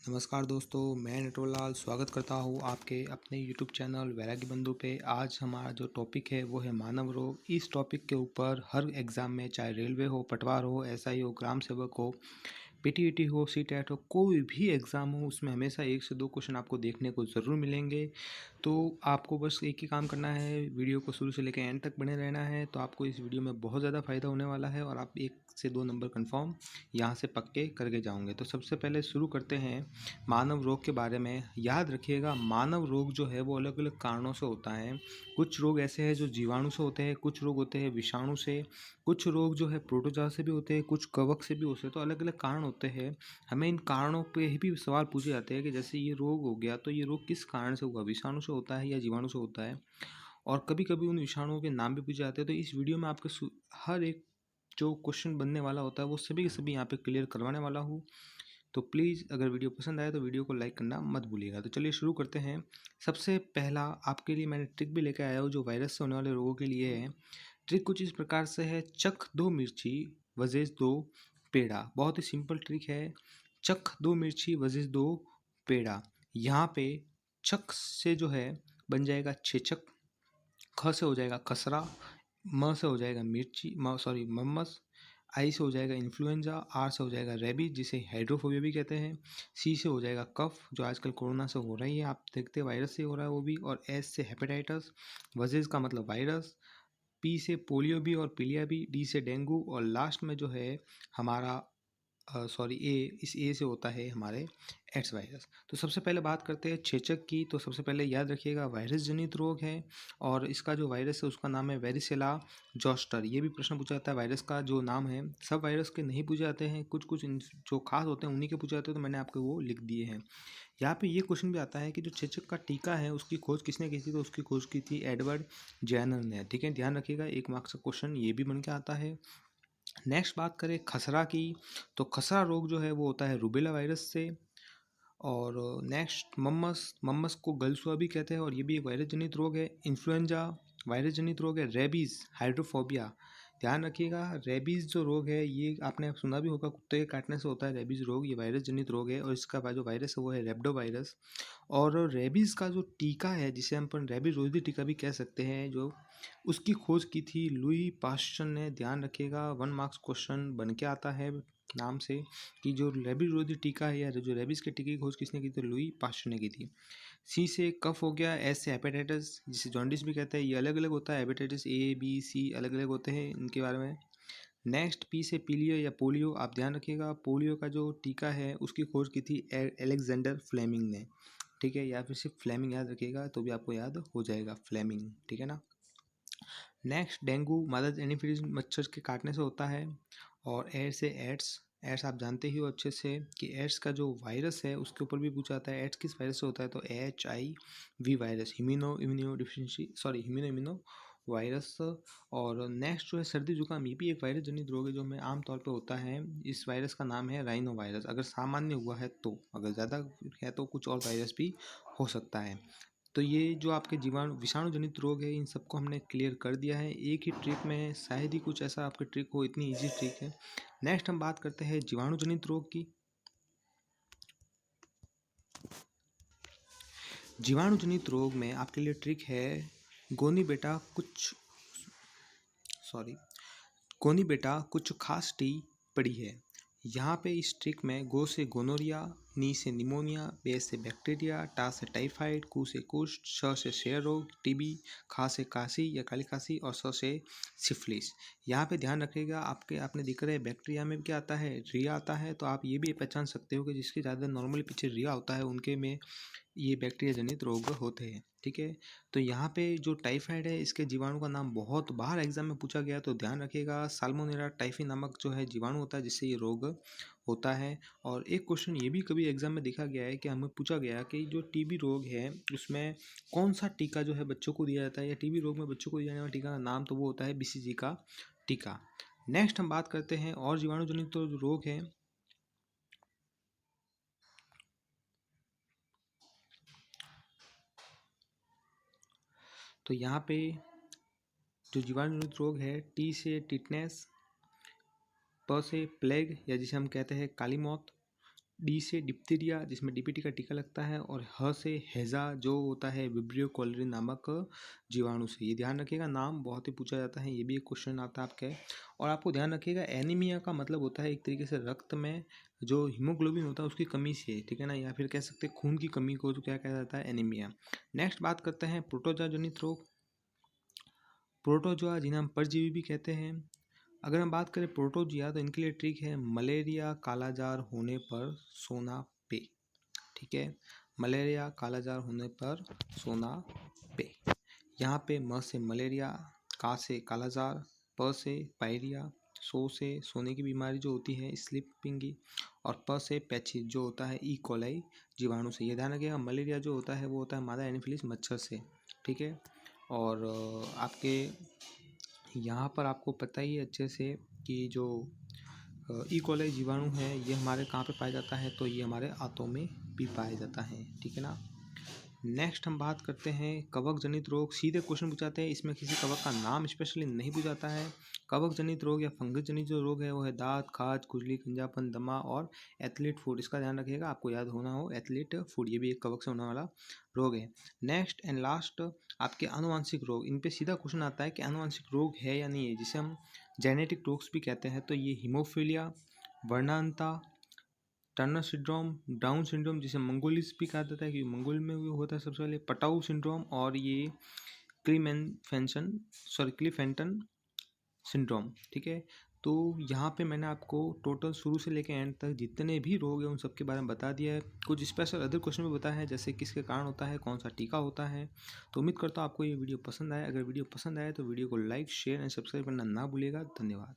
नमस्कार दोस्तों, मैं नटवरलाल स्वागत करता हूँ आपके अपने यूट्यूब चैनल वैरागी बंधु पे। आज हमारा जो टॉपिक है वो है मानव रोग। इस टॉपिक के ऊपर हर एग्ज़ाम में, चाहे रेलवे हो, पटवार हो, एसआई हो, ग्राम सेवक हो, पीटीईटी हो, सीटेट हो, कोई भी एग्ज़ाम हो, उसमें हमेशा 1 से 2 क्वेश्चन आपको देखने को ज़रूर मिलेंगे। तो आपको बस एक ही काम करना है, वीडियो को शुरू से लेकर एंड तक बने रहना है। तो आपको इस वीडियो में बहुत ज़्यादा फ़ायदा होने वाला है और आप 1 से 2 नंबर कन्फर्म यहाँ से पक्के करके जाओगे। तो सबसे पहले शुरू करते हैं मानव रोग के बारे में। याद रखिएगा, मानव रोग जो है वो अलग अलग कारणों से होता है। कुछ रोग ऐसे हैं जो जीवाणु से होते हैं, कुछ रोग होते हैं विषाणु से, कुछ रोग जो है प्रोटोजोआ से भी होते हैं, कुछ कवक से भी होते हैं। तो अलग अलग कारण होते हैं। हमें इन कारणों पे ही भी सवाल पूछे जाते हैं कि जैसे ये रोग हो गया तो ये रोग किस कारण से हुआ, विषाणु से होता है या जीवाणु से होता है। और कभी कभी उन विषाणुओं के नाम भी पूछे जाते हैं। तो इस वीडियो में आपके हर एक जो क्वेश्चन बनने वाला होता है वो सभी के सभी यहाँ पे क्लियर करवाने वाला हूँ। तो प्लीज़ अगर वीडियो पसंद आए तो वीडियो को लाइक करना मत भूलिएगा। तो चलिए शुरू करते हैं। सबसे पहला आपके लिए मैंने ट्रिक भी लेकर आया हूँ जो वायरस से होने वाले रोगों के लिए है। ट्रिक कुछ इस प्रकार से है, चख 2 मिर्ची वजेज 2 पेड़ा। बहुत ही सिंपल ट्रिक है। चख 2 मिर्ची वजेज 2 पेड़ा। यहाँ पे चख से जो है बन जाएगा छेचक, ख से हो जाएगा खसरा, म से हो जाएगा मिर्ची, मम्मस, आई से हो जाएगा इन्फ्लुएंजा, आर से हो जाएगा रेबीज जिसे हाइड्रोफोबिया भी कहते हैं, सी से हो जाएगा कफ जो आजकल कोरोना से हो रही है, आप देखते हैं वायरस से हो रहा है वो भी, और एस से हेपेटाइटिस, वजेज का मतलब वायरस, पी से पोलियो भी और पीलिया भी, डी से डेंगू, और लास्ट में जो है हमारा इस ए से होता है हमारे एड्स वायरस। तो सबसे पहले बात करते हैं छेचक की। तो सबसे पहले याद रखिएगा वायरस जनित रोग है और इसका जो वायरस है उसका नाम है वेरिसेला जोस्टर। ये भी प्रश्न पूछा जाता है वायरस का जो नाम है। सब वायरस के नहीं पूछे जाते हैं, कुछ कुछ जो खास होते हैं उन्हीं के पूछे जाते हैं, तो मैंने आपको वो लिख दिए हैं। यहाँ पे ये क्वेश्चन भी आता है कि जो छेचक का टीका है उसकी खोज किसने की थी। तो उसकी खोज की थी एडवर्ड जेनर ने। ठीक है, ध्यान रखिएगा, 1 मार्क्स का क्वेश्चन ये भी बन के आता है। नेक्स्ट बात करें खसरा की। तो खसरा रोग जो है वो होता है रूबेला वायरस से। और नेक्स्ट मम्मस, मम्मस को गलसुआ भी कहते हैं और ये भी एक वायरस जनित रोग है। इन्फ्लुएंजा वायरस जनित रोग है। रेबीज, हाइड्रोफोबिया, ध्यान रखिएगा, रेबीज जो रोग है ये आपने सुना भी होगा, कुत्ते के काटने से होता है रेबीज रोग। ये वायरस जनित रोग है और इसका जो वायरस है वो है रेब्डो वायरस। और रेबीज का जो टीका है जिसे हम रेबीज रोधी टीका भी कह सकते हैं, जो उसकी खोज की थी लुई पास्चर ने। ध्यान रखिएगा, 1 मार्क्स क्वेश्चन बन के आता है नाम से कि जो रेबीज विरोधी टीका है या जो रेबीज के टीके की खोज किसने की थी, लुई पास्चर ने की थी। सी से कफ हो गया। एस से हेपेटाइटिस जिसे जॉन्डिस भी कहते हैं, ये अलग अलग होता है, हेपेटाइटिस ए बी सी अलग अलग होते हैं इनके बारे में। नेक्स्ट पी से पीलियो या पोलियो, आप ध्यान रखिएगा पोलियो का जो टीका है उसकी खोज की थी एलेक्जेंडर फ्लेमिंग ने। ठीक है, या फिर सिर्फ फ्लेमिंग याद रखिएगा तो भी आपको याद हो जाएगा, फ्लेमिंग। ठीक है ना। नेक्स्ट डेंगू मदद एनीफिलीज मच्छर के काटने से होता है। और एड्स से एड्स, एड्स आप जानते ही हो अच्छे से कि एड्स का जो वायरस है उसके ऊपर भी पूछा जाता है एड्स किस वायरस से होता है। तो HIV वायरस, हिमिनो इम्यूनो वायरस। और नेक्स्ट जो है सर्दी जुकाम, ये भी एक वायरस जनित रोग है जो हमें आमतौर पे होता है। इस वायरस का नाम है राइनो वायरस। अगर सामान्य हुआ है तो, अगर ज़्यादा है तो कुछ और वायरस भी हो सकता है। तो ये जो आपके जीवाणु विषाणु जनित रोग है इन सबको हमने क्लियर कर दिया है एक ही ट्रिक में। शायद ही कुछ ऐसा आपके ट्रिक हो, इतनी इजी ट्रिक है। नेक्स्ट हम बात करते हैं जीवाणु जनित रोग की। जीवाणु जनित रोग में आपके लिए ट्रिक है गोनी बेटा कुछ सॉरी गोनी बेटा कुछ खास टी पड़ी है। यहाँ पे इस ट्रिक में गो से गोनोरिया, नी से निमोनिया, बे से बैक्टीरिया, टा से टाइफाइड, कू से कुष्ठ, श से क्षय रोग टीबी, खा से काशी या काली खांसी और स से सिफिलिस। यहाँ पे ध्यान रखिएगा, आपने दिख रहा है बैक्टीरिया में क्या आता है, रिया आता है। तो आप ये भी पहचान सकते हो कि जिसके ज़्यादा नॉर्मली पीछे रिया होता है उनके में ये बैक्टीरिया जनित रोग होते हैं। ठीक है, तो यहाँ पे जो टाइफाइड है इसके जीवाणु का नाम बहुत बार एग्जाम में पूछा गया, तो ध्यान रखिएगा साल्मोनेला टाइफी नामक जो है जीवाणु होता है जिससे ये रोग होता है। और एक क्वेश्चन ये भी कभी एग्जाम में देखा गया है कि हमें पूछा गया कि जो टीबी रोग है उसमें कौन सा टीका जो है बच्चों को दिया जाता है, या टीबी रोग में बच्चों को दिया जाने वाला टीका का नाम, तो वो होता है BCG का टीका। नेक्स्ट हम बात करते हैं और जीवाणु जनित जो रोग है। तो यहाँ पे जो जीवाणु जनित रोग है, टी से टिटनेस, प से प्लेग या जिसे हम कहते हैं काली मौत, डी से डिप्थीरिया जिसमें डीपीटी का टीका लगता है, और ह से हैजा जो होता है विब्रियो कॉलरी नामक जीवाणु से। ये ध्यान रखिएगा, नाम बहुत ही पूछा जाता है, ये भी एक क्वेश्चन आता है आपके। और आपको ध्यान रखिएगा एनीमिया का मतलब होता है एक तरीके से रक्त में जो हीमोग्लोबिन होता है उसकी कमी से, ठीक है ना, या फिर कह सकते हैं खून की कमी को जो क्या कहा जाता है, एनीमिया। नेक्स्ट बात करते हैं प्रोटोजोआ जनित रोग। प्रोटोजोआ जिन्हें हम परजीवी भी कहते हैं। अगर हम बात करें प्रोटोजिया तो इनके लिए ट्रिक है मलेरिया कालाजार होने पर सोना पे, ठीक है, मलेरिया कालाजार होने पर सोना पे। यहाँ पे म से मलेरिया, का से कालाजार, प से पायरिया, सो से सोने की बीमारी जो होती है स्लीपिंगी, और प से पैचिस जो होता है ई कोलाई जीवाणु से। ये ध्यान रखिएगा मलेरिया जो होता है वो होता है मादा एनोफिलिस मच्छर से, ठीक है। और आपके यहाँ पर आपको पता ही है अच्छे से कि जो ई कोलाई जीवाणु है ये हमारे कहाँ पे पाया जाता है, तो ये हमारे आंतों में भी पाया जाता है, ठीक है ना। नेक्स्ट हम बात करते हैं कवक जनित रोग। सीधे क्वेश्चन पूछाते हैं, इसमें किसी कवक का नाम स्पेशली नहीं पूछाता है। कवक जनित रोग या फंगस जनित जो रोग है वो है दांत, खाज, खुजली, गंजापन, दमा और एथलीट फूड। इसका ध्यान रखिएगा, आपको याद होना हो एथलीट फूड, ये भी एक कवक से होने वाला रोग है। नेक्स्ट एंड लास्ट आपके आनुवांशिक रोग। इन पे सीधा क्वेश्चन आता है कि आनुवांशिक रोग है या नहीं है, जिसे हम जेनेटिक रोग्स भी कहते हैं। तो ये हीमोफीलिया, वर्णांता, टर्नर सिंड्रोम, डाउन सिंड्रोम जिसे मंगोलिस भी कहा जाता है कि मंगोल में वो होता है सबसे पहले, पटाऊ सिंड्रोम, और ये क्लीफेंटन सिंड्रोम, ठीक है। तो यहाँ पे मैंने आपको टोटल शुरू से लेकर एंड तक जितने भी रोग हैं उन सब के बारे में बता दिया है। कुछ स्पेशल अदर क्वेश्चन भी बताया है, जैसे किसके कारण होता है, कौन सा टीका होता है। तो उम्मीद करता हूँ आपको ये वीडियो पसंद आए। अगर वीडियो पसंद आए तो वीडियो को लाइक, शेयर एंड सब्सक्राइब करना ना भूलिएगा। धन्यवाद।